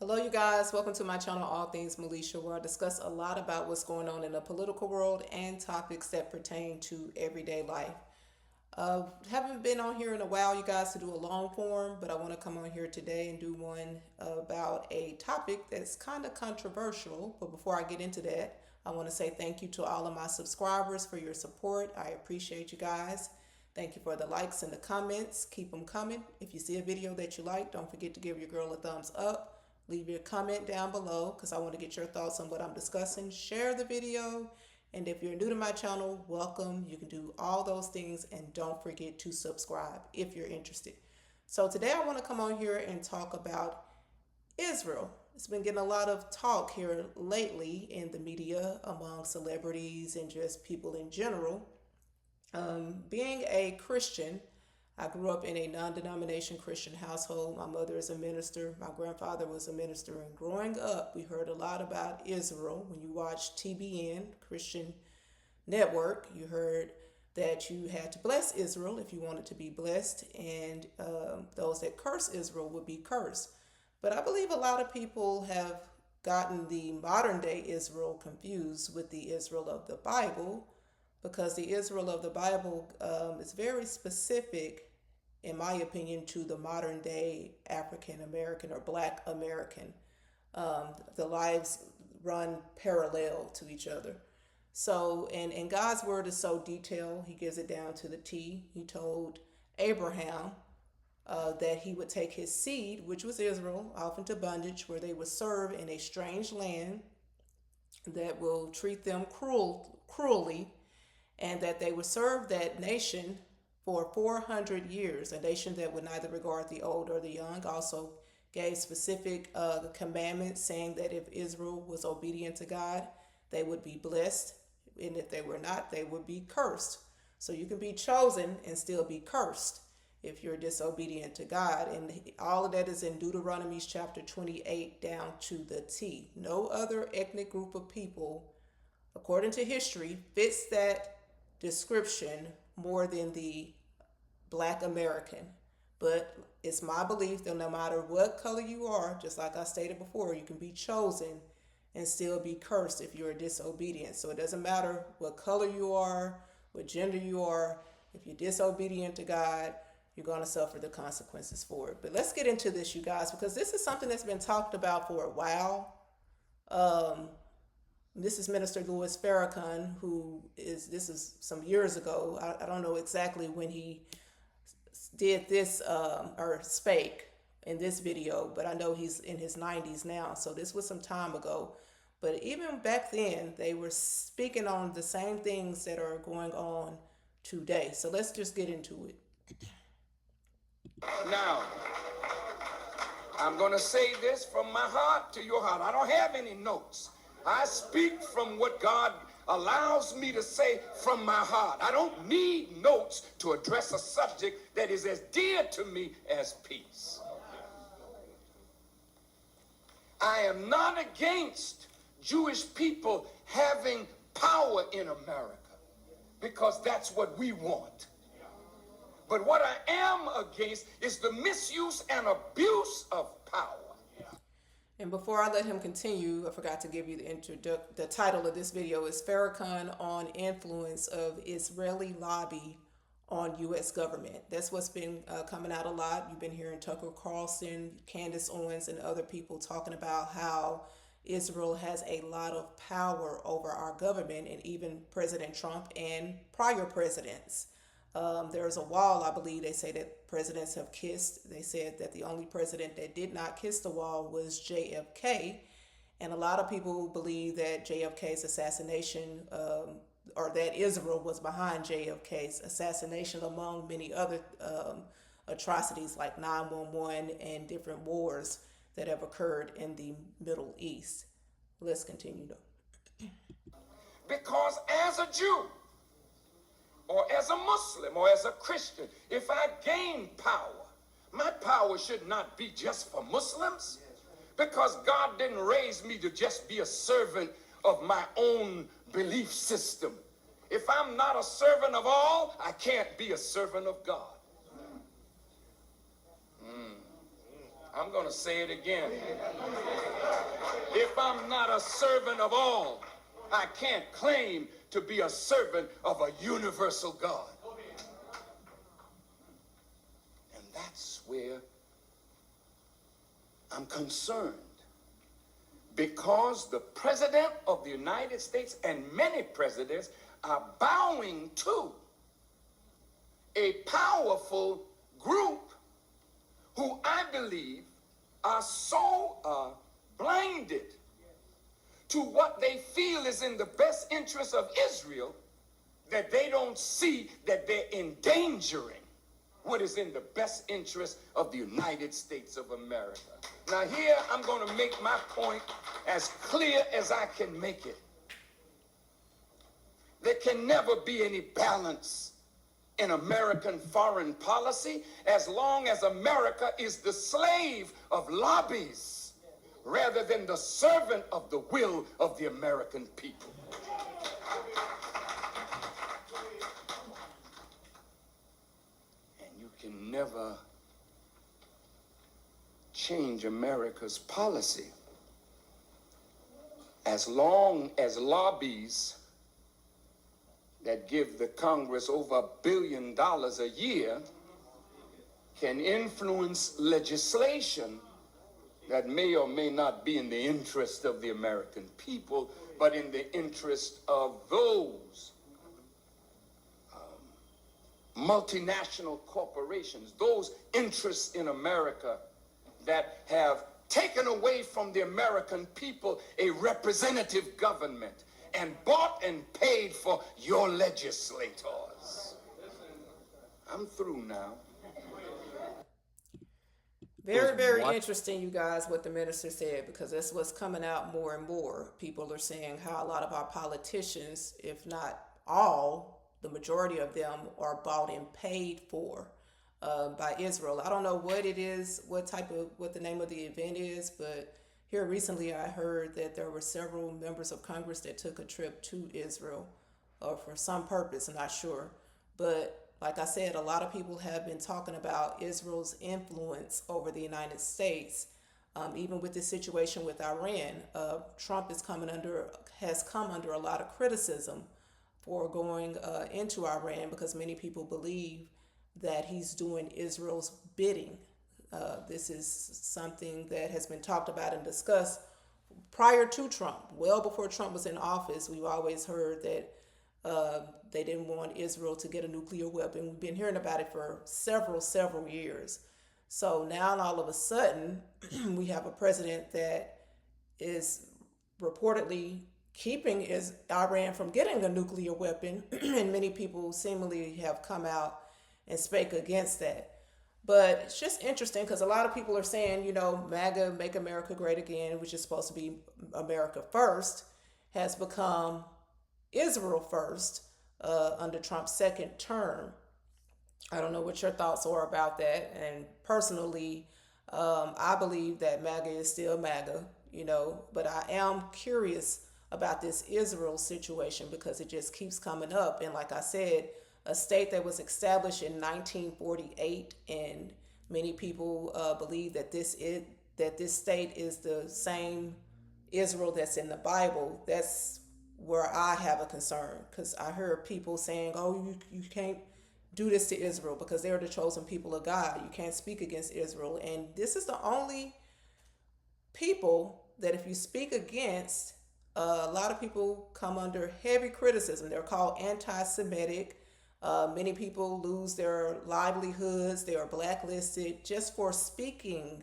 Hello, you guys. Welcome to my channel, All Things Militia, where I discuss a lot about what's going on in the political world and topics that pertain to everyday life. Haven't been on here in a while, you guys, to do a long form, but I want to come on here today and do one about a topic that's kind of controversial. But before I get into that, I want to say thank you to all of my subscribers for your support. I appreciate you guys. Thank you for the likes and the comments. Keep them coming. If you see a video that you like, don't forget to give your girl a thumbs up. Leave your comment down below because I want to get your thoughts on what I'm discussing. Share the video. And if you're new to my channel, welcome. You can do all those things and don't forget to subscribe if you're interested. So today I want to come on here and talk about Israel. It's been getting a lot of talk here lately in the media among celebrities and just people in general. Being a Christian, I grew up in a non-denomination Christian household. My mother is a minister. My grandfather was a minister. And growing up, we heard a lot about Israel. When you watched TBN, Christian Network, you heard that you had to bless Israel if you wanted to be blessed. And those that curse Israel would be cursed. But I believe a lot of people have gotten the modern day Israel confused with the Israel of the Bible, because the Israel of the Bible is very specific, in my opinion, to the modern day African American or Black American. The lives run parallel to each other. So, and God's word is so detailed, he gives it down to the T. He told Abraham that he would take his seed, which was Israel, off into bondage, where they would serve in a strange land that will treat them cruelly, and that they would serve that nation for 400 years, a nation that would neither regard the old or the young. Also gave specific commandments saying that if Israel was obedient to God, they would be blessed, and if they were not, they would be cursed. So you can be chosen and still be cursed if you're disobedient to God. And all of that is in Deuteronomy chapter 28 down to the T. No other ethnic group of people, according to history, fits that description more than the Black American. But it's my belief that no matter what color you are, just like I stated before, you can be chosen and still be cursed if you're disobedient. So it doesn't matter what color you are, what gender you are. If you're disobedient to God, you're going to suffer the consequences for it. But let's get into this, you guys, because this is something that's been talked about for a while. This is Minister Louis Farrakhan, this is some years ago. I don't know exactly when he did this or spake in this video, but I know he's in his 90s now. So this was some time ago. But even back then, they were speaking on the same things that are going on today. So let's just get into it. Now, I'm going to say this from my heart to your heart. I don't have any notes. I speak from what God allows me to say from my heart. I don't need notes to address a subject that is as dear to me as peace. I am not against Jewish people having power in America, because that's what we want. But what I am against is the misuse and abuse of power. And before I let him continue, I forgot to give you the title of this video is Farrakhan on Influence of Israeli Lobby on U.S. Government. That's what's been coming out a lot. You've been hearing Tucker Carlson, Candace Owens, and other people talking about how Israel has a lot of power over our government, and even President Trump and prior presidents. There's a wall, I believe they say, that presidents have kissed. They said that the only president that did not kiss the wall was JFK. And a lot of people believe that JFK's assassination, or that Israel was behind JFK's assassination, among many other atrocities like 9/11 and different wars that have occurred in the Middle East. Let's continue though. Because as a Jew, or as a Muslim, or as a Christian, if I gain power, my power should not be just for Muslims, because God didn't raise me to just be a servant of my own belief system. If I'm not a servant of all, I can't be a servant of God. I'm going to say it again. If I'm not a servant of all, I can't claim to be a servant of a universal God. And that's where I'm concerned. Because the President of the United States and many presidents are bowing to a powerful group who I believe are so blinded to what they feel is in the best interest of Israel that they don't see that they're endangering what is in the best interest of the United States of America. Now here I'm going to make my point as clear as I can make it. There can never be any balance in American foreign policy as long as America is the slave of lobbies rather than the servant of the will of the American people. And you can never change America's policy as long as lobbies that give the Congress over $1 billion a year can influence legislation that may or may not be in the interest of the American people, but in the interest of those multinational corporations, those interests in America that have taken away from the American people a representative government and bought and paid for your legislators. I'm through now. Very, very interesting, you guys, what the minister said, because that's what's coming out more and more. People are saying how a lot of our politicians, if not all, the majority of them are bought and paid for by Israel. I don't know what it is, what the name of the event is, but here recently I heard that there were several members of Congress that took a trip to Israel for some purpose, I'm not sure. But like I said, a lot of people have been talking about Israel's influence over the United States, even with this situation with Iran. Trump has come under a lot of criticism for going into Iran because many people believe that he's doing Israel's bidding. This is something that has been talked about and discussed prior to Trump. Well before Trump was in office, we've always heard that they didn't want Israel to get a nuclear weapon. We've been hearing about it for several years. So now all of a sudden, we have a president that is reportedly keeping Iran from getting a nuclear weapon, and many people seemingly have come out and spake against that. But it's just interesting because a lot of people are saying, MAGA, Make America Great Again, which is supposed to be America First, has become Israel First under Trump's second term. I don't know what your thoughts are about that. And personally, I believe that MAGA is still MAGA, but I am curious about this Israel situation because it just keeps coming up. And like I said, a state that was established in 1948, and many people believe that this state is the same Israel that's in the Bible. That's where I have a concern, because I heard people saying, "Oh, you can't do this to Israel because they're the chosen people of God. You can't speak against Israel." And this is the only people that if you speak against, a lot of people come under heavy criticism. They're called anti-Semitic. Many people lose their livelihoods. They are blacklisted just for speaking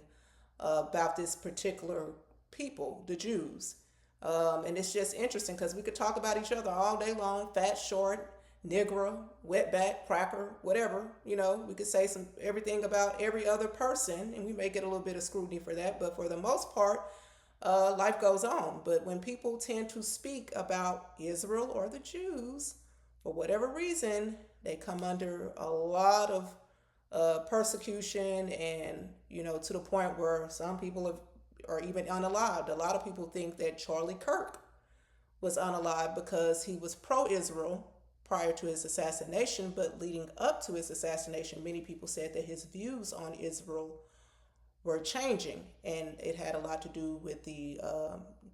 about this particular people, the Jews. And it's just interesting because we could talk about each other all day long, fat, short, nigger, wetback, cracker, whatever. We could say everything about every other person, and we may get a little bit of scrutiny for that. But for the most part, life goes on. But when people tend to speak about Israel or the Jews, for whatever reason, they come under a lot of persecution, and to the point where some people are even unalived. A lot of people think that Charlie Kirk was unalived because he was pro-Israel prior to his assassination, but leading up to his assassination, many people said that his views on Israel were changing, and it had a lot to do with the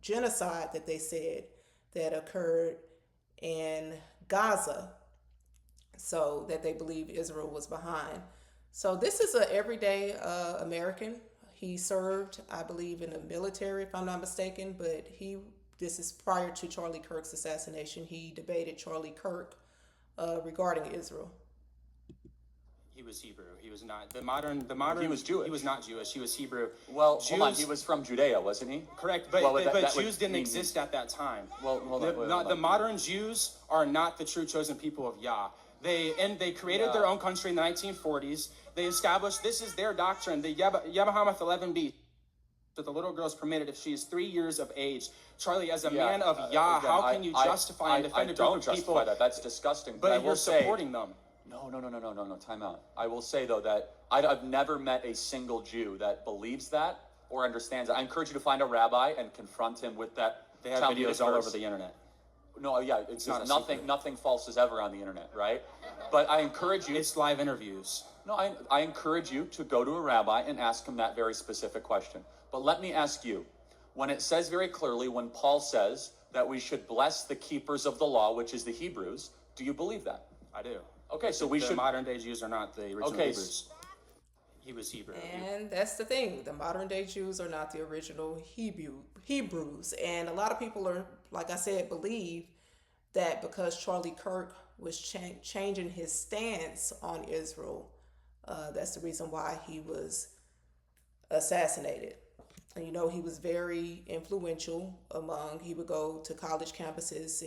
genocide that they said that occurred in Gaza, so that they believe Israel was behind. So this is an everyday American. He served, I believe, in the military, if I'm not mistaken, but this is prior to Charlie Kirk's assassination. He debated Charlie Kirk regarding Israel. He was Hebrew. He was not the modern. He was Jewish. He was not Jewish. He was Hebrew. Well, Jews, hold on. He was from Judea, wasn't he? Correct, but Well, that Jews didn't exist at that time. Well, hold on. The modern Jews are not the true chosen people of Yah. They created their own country in the 1940s. They established, this is their doctrine, the Yebahamath 11b. So the little girl is permitted if she is 3 years of age. Charlie, as a man of Yah, again, how can you justify and defend a group of people? I don't justify that. That's disgusting. But I you're will supporting them. No. Time out. I will say, though, that I've never met a single Jew that believes that or understands it. I encourage you to find a rabbi and confront him with that. They have videos all over the internet. No, yeah, it's not nothing false is ever on the internet, right? But I encourage you. It's live interviews. No, I encourage you to go to a rabbi and ask him that very specific question. But let me ask you, when it says very clearly, when Paul says that we should bless the keepers of the law, which is the Hebrews, do you believe that? I do. Okay, so we the should. modern day Jews are not the original Hebrews. He was Hebrew. And that's the thing. The modern day Jews are not the original Hebrews. And a lot of people are, like I said, believe that because Charlie Kirk was changing his stance on Israel, that's the reason why he was assassinated. And he was very influential he would go to college campuses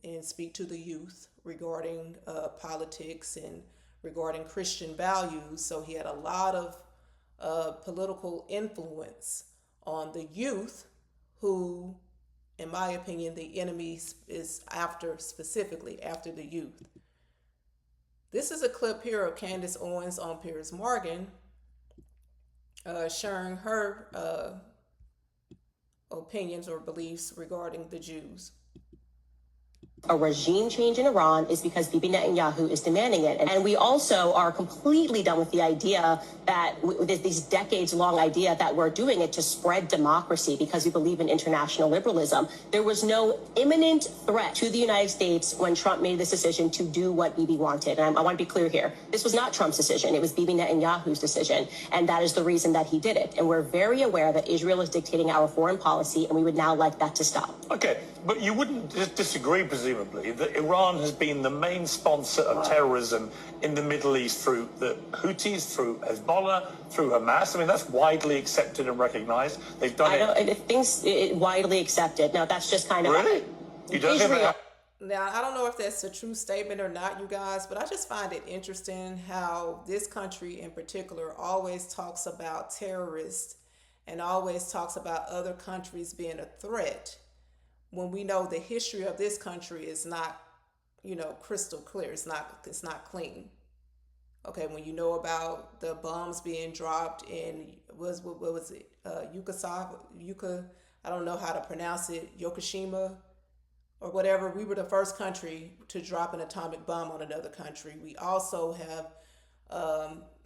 and speak to the youth regarding politics and regarding Christian values. So he had a lot of political influence on the youth who, in my opinion, the enemy is specifically after the youth. This is a clip here of Candace Owens on Piers Morgan sharing her opinions or beliefs regarding the Jews. A regime change in Iran is because Bibi Netanyahu is demanding it. And we also are completely done with the idea that this decades-long idea that we're doing it to spread democracy because we believe in international liberalism. There was no imminent threat to the United States when Trump made this decision to do what Bibi wanted. And I want to be clear here. This was not Trump's decision. It was Bibi Netanyahu's decision. And that is the reason that he did it. And we're very aware that Israel is dictating our foreign policy, and we would now like that to stop. Okay, but you wouldn't disagree, presumably, that Iran has been the main sponsor of terrorism in the Middle East through the Houthis, through Hezbollah, through Hamas. I mean, that's widely accepted and recognized. They've done It widely accepted. Now, that's just kind of... Really? You don't hear that? Now, I don't know if that's a true statement or not, you guys, but I just find it interesting how this country in particular always talks about terrorists and always talks about other countries being a threat, when we know the history of this country is not, crystal clear. It's not clean. Okay, when you know about the bombs being dropped in, what was it? I don't know how to pronounce it, Yokoshima or whatever. We were the first country to drop an atomic bomb on another country. We also have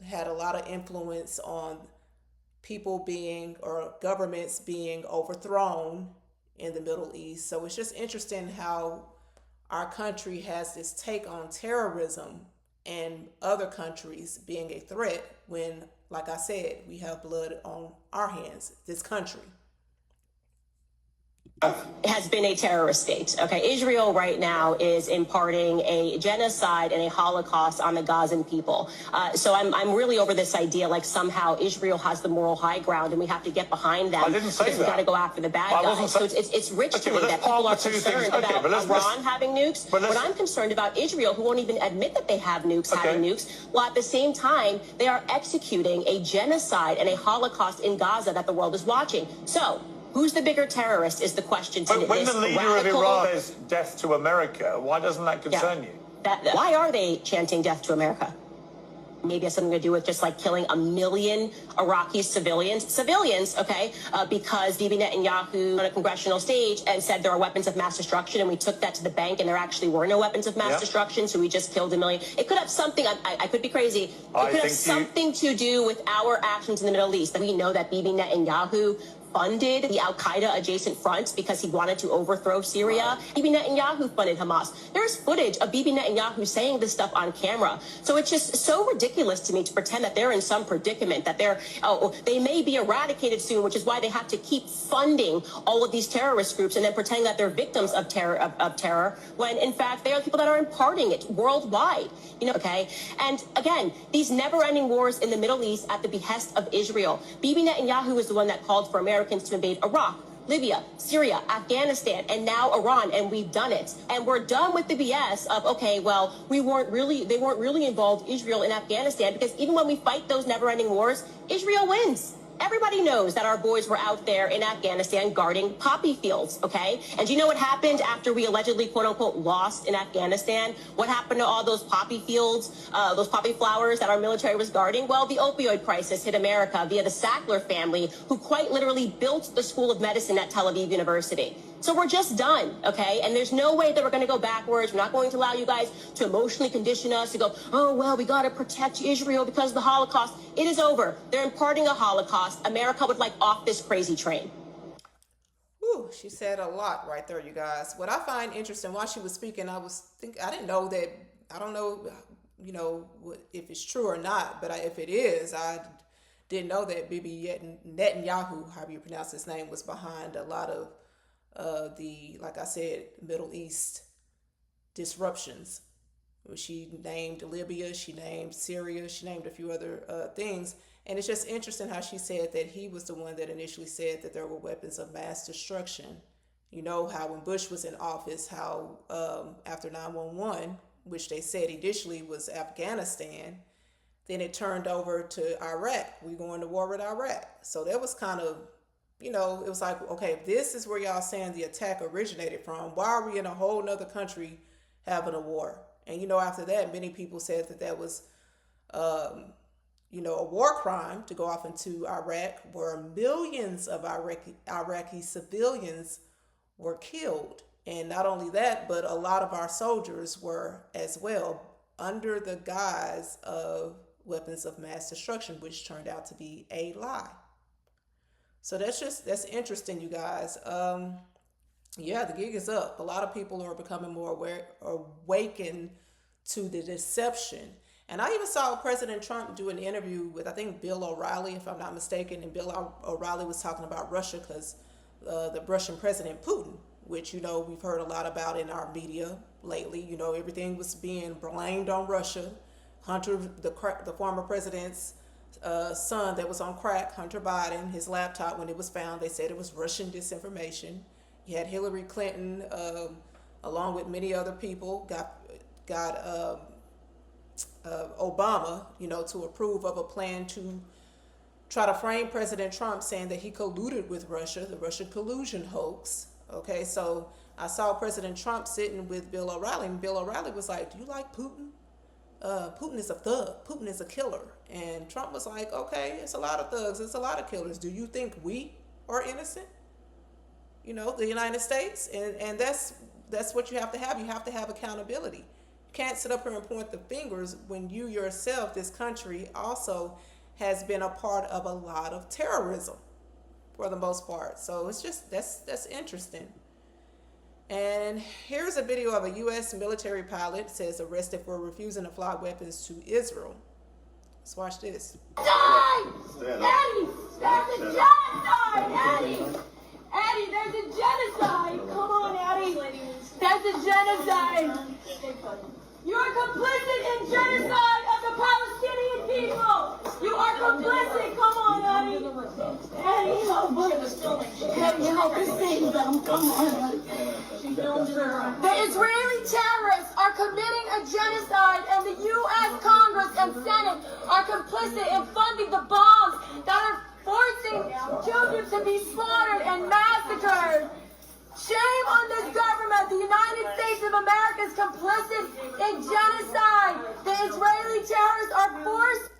had a lot of influence on people or governments being overthrown in the Middle East. So it's just interesting how our country has this take on terrorism and other countries being a threat when, like I said, we have blood on our hands, this country. Has been a terrorist state. Okay, Israel right now is imparting a genocide and a Holocaust on the Gazan people. So I'm really over this idea like somehow Israel has the moral high ground and we have to get behind them. I didn't say that. We got to go after the bad guys. So it's rich to me that people are concerned about Iran having nukes. But I'm concerned about Israel, who won't even admit that they have nukes, having nukes, while at the same time they are executing a genocide and a Holocaust in Gaza that the world is watching. So who's the bigger terrorist is the question to when the leader of Iran says death to America, why doesn't that concern you? Why are they chanting death to America? maybe has something to do with just like killing 1 million Iraqi civilians, okay, because Bibi Netanyahu on a congressional stage and said there are weapons of mass destruction, and we took that to the bank and there actually were no weapons of mass destruction, so we just killed 1 million. It could have something, I could be crazy, it could have something to do with our actions in the Middle East. We know that Bibi Netanyahu funded the Al-Qaeda adjacent fronts because he wanted to overthrow Syria. Bibi Netanyahu funded Hamas. There's footage of Bibi Netanyahu saying this stuff on camera. So it's just so ridiculous to me to pretend that they're in some predicament, that they may be eradicated soon, which is why they have to keep funding all of these terrorist groups and then pretending that they're victims of terror, when in fact they are people that are imparting it worldwide. Okay? And again, these never-ending wars in the Middle East at the behest of Israel. Bibi Netanyahu is the one that called for Americans to invade Iraq, Libya, Syria, Afghanistan, and now Iran, and we've done it. And we're done with the BS of, okay, well, they weren't really involved, Israel, in Afghanistan, because even when we fight those never-ending wars, Israel wins. Everybody knows that our boys were out there in Afghanistan guarding poppy fields, okay? And do you know what happened after we allegedly, quote unquote, lost in Afghanistan? What happened to all those poppy fields, those poppy flowers that our military was guarding? Well, the opioid crisis hit America via the Sackler family, who quite literally built the School of Medicine at Tel Aviv University. So we're just done, okay? And there's no way that we're going to go backwards. We're not going to allow you guys to emotionally condition us to go, oh, well, we got to protect Israel because of the Holocaust. It is over. They're imparting a Holocaust. America would like off this crazy train. Whew, she said a lot right there, you guys. What I find interesting, while she was speaking, I didn't know that, I don't know, if it's true or not, but if it is, I didn't know that Bibi Netanyahu, however you pronounce his name, was behind a lot of the, like I said, Middle East disruptions. She named Libya, she named Syria, she named a few other things. And it's just interesting how she said that he was the one that initially said that there were weapons of mass destruction. You know how when Bush was in office, how after 9/11, which they said initially was Afghanistan, then it turned over to Iraq. We going to war with Iraq. So that was kind of, it was like, okay, if this is where y'all saying the attack originated from, why are we in a whole nother country having a war? And, after that, many people said that was, a war crime to go off into Iraq, where millions of Iraqi civilians were killed. And not only that, but a lot of our soldiers were as well, under the guise of weapons of mass destruction, which turned out to be a lie. So that's interesting, you guys. Yeah, the gig is up. A lot of people are becoming more aware, awakened to the deception. And I even saw President Trump do an interview with, I think, Bill O'Reilly, if I'm not mistaken. And Bill O'Reilly was talking about Russia because the Russian President Putin, which, we've heard a lot about in our media lately. Everything was being blamed on Russia. Hunter, the former president's son that was on crack, Hunter Biden, his laptop, when it was found, they said it was Russian disinformation. You had Hillary Clinton, along with many other people, got Obama, to approve of a plan to try to frame President Trump, saying that he colluded with Russia, the Russian collusion hoax. Okay, so I saw President Trump sitting with Bill O'Reilly, and Bill O'Reilly was like, do you like Putin? Putin is a thug. Putin is a killer. And Trump was like, okay, it's a lot of thugs. It's a lot of killers. Do you think we are innocent? The United States. And that's what you have to have. You have to have accountability. You can't sit up here and point the fingers when you yourself, this country, also has been a part of a lot of terrorism for the most part. So it's just, that's interesting. And here's a video of a U.S. military pilot, says arrested for refusing to fly weapons to Israel. Let's watch this. Die! Eddie! There's a genocide! Eddie! Eddie, there's a genocide! Come on, Eddie! There's a genocide! You're complicit in genocide of the Palestinian people! You are complicit! Come on, Eddie! Eddie, help us! Eddie, help us save them! Come on! The Israeli terrorists are committing a genocide, and the U.S. Congress and Senate are complicit in funding the bombs that are forcing children to be slaughtered and massacred. Shame on this government. The United States of America is complicit in genocide. The Israeli terrorists are forced.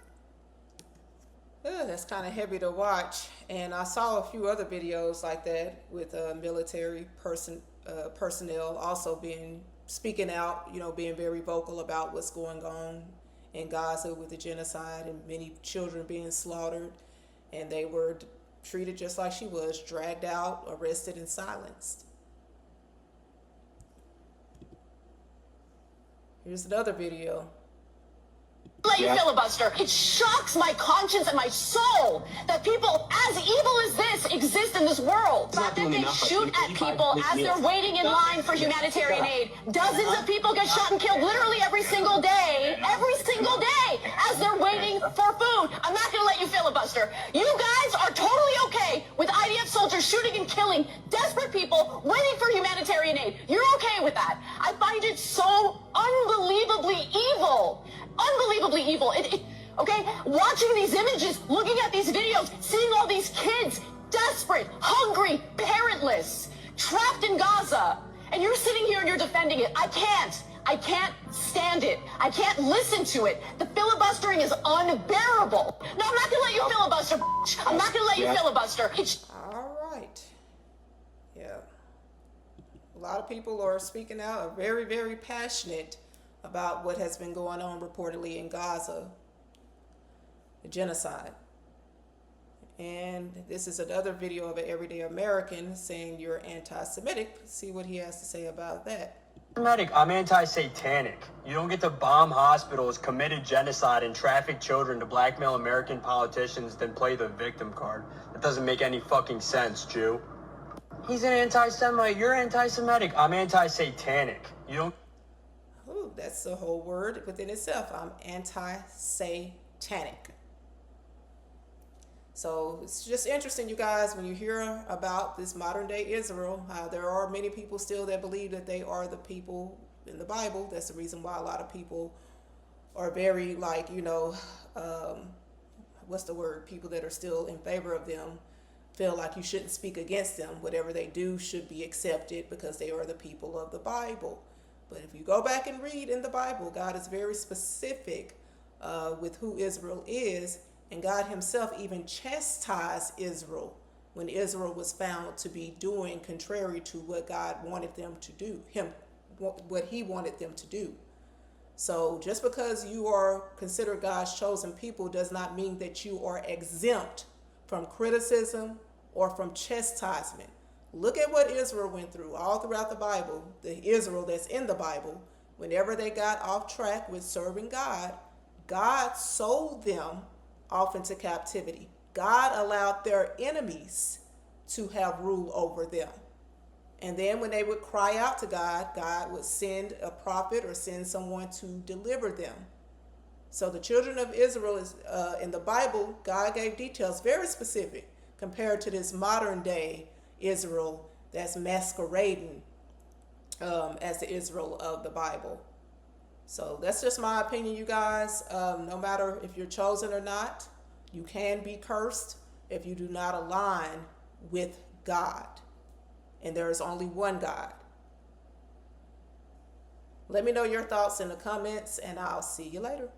That's kind of heavy to watch. And I saw a few other videos like that with military personnel also speaking out, being very vocal about what's going on in Gaza with the genocide and many children being slaughtered. And they were treated just like she was, dragged out, arrested, and silenced. Here's another video. Let you filibuster. It shocks my conscience and my soul that people as evil as this exist in this world. That they shoot at people as they're waiting in line for humanitarian aid. Dozens of people get shot and killed literally every single day as they're waiting for food. I'm not going to let you filibuster. You guys are totally okay with IDF soldiers shooting and killing desperate people waiting for humanitarian aid. You're okay with that. I find it so unbelievably evil. Unbelievably evil. Okay? Watching these images, looking at these videos, seeing all these kids, desperate, hungry, parentless, trapped in Gaza, and you're sitting here and you're defending it. I can't stand it. I can't listen to it. The filibustering is unbearable. No, I'm not gonna let you filibuster, bitch. I'm not gonna let you filibuster. All right. Yeah. A lot of people are speaking out, are very, very passionate about what has been going on reportedly in Gaza, the genocide. And this is another video of an everyday American saying you're anti-Semitic. See what he has to say about that. I'm anti-satanic. You don't get to bomb hospitals, committed genocide, and traffic children to blackmail American politicians, then play the victim card. That doesn't make any fucking sense, Jew. He's an anti-Semite. You're anti-Semitic. I'm anti-satanic. You don't... Ooh, that's a whole word within itself. I'm anti-satanic. So it's just interesting, you guys, when you hear about this modern day Israel, how there are many people still that believe that they are the people in the Bible. That's the reason why a lot of people are very what's the word? People that are still in favor of them feel like you shouldn't speak against them. Whatever they do should be accepted because they are the people of the Bible. But if you go back and read in the Bible, God is very specific with who Israel is. And God himself even chastised Israel when Israel was found to be doing contrary to what God wanted them to do, what he wanted them to do. So just because you are considered God's chosen people does not mean that you are exempt from criticism or from chastisement. Look at what Israel went through all throughout the Bible, the Israel that's in the Bible. Whenever they got off track with serving God, God sold them off into captivity. God allowed their enemies to have rule over them. And then when they would cry out to God, God would send a prophet or send someone to deliver them. So the children of Israel is in the Bible, God gave details very specific compared to this modern day Israel that's masquerading as the Israel of the Bible. So that's just my opinion, you guys. No matter if you're chosen or not, you can be cursed if you do not align with God. And there is only one God. Let me know your thoughts in the comments, and I'll see you later.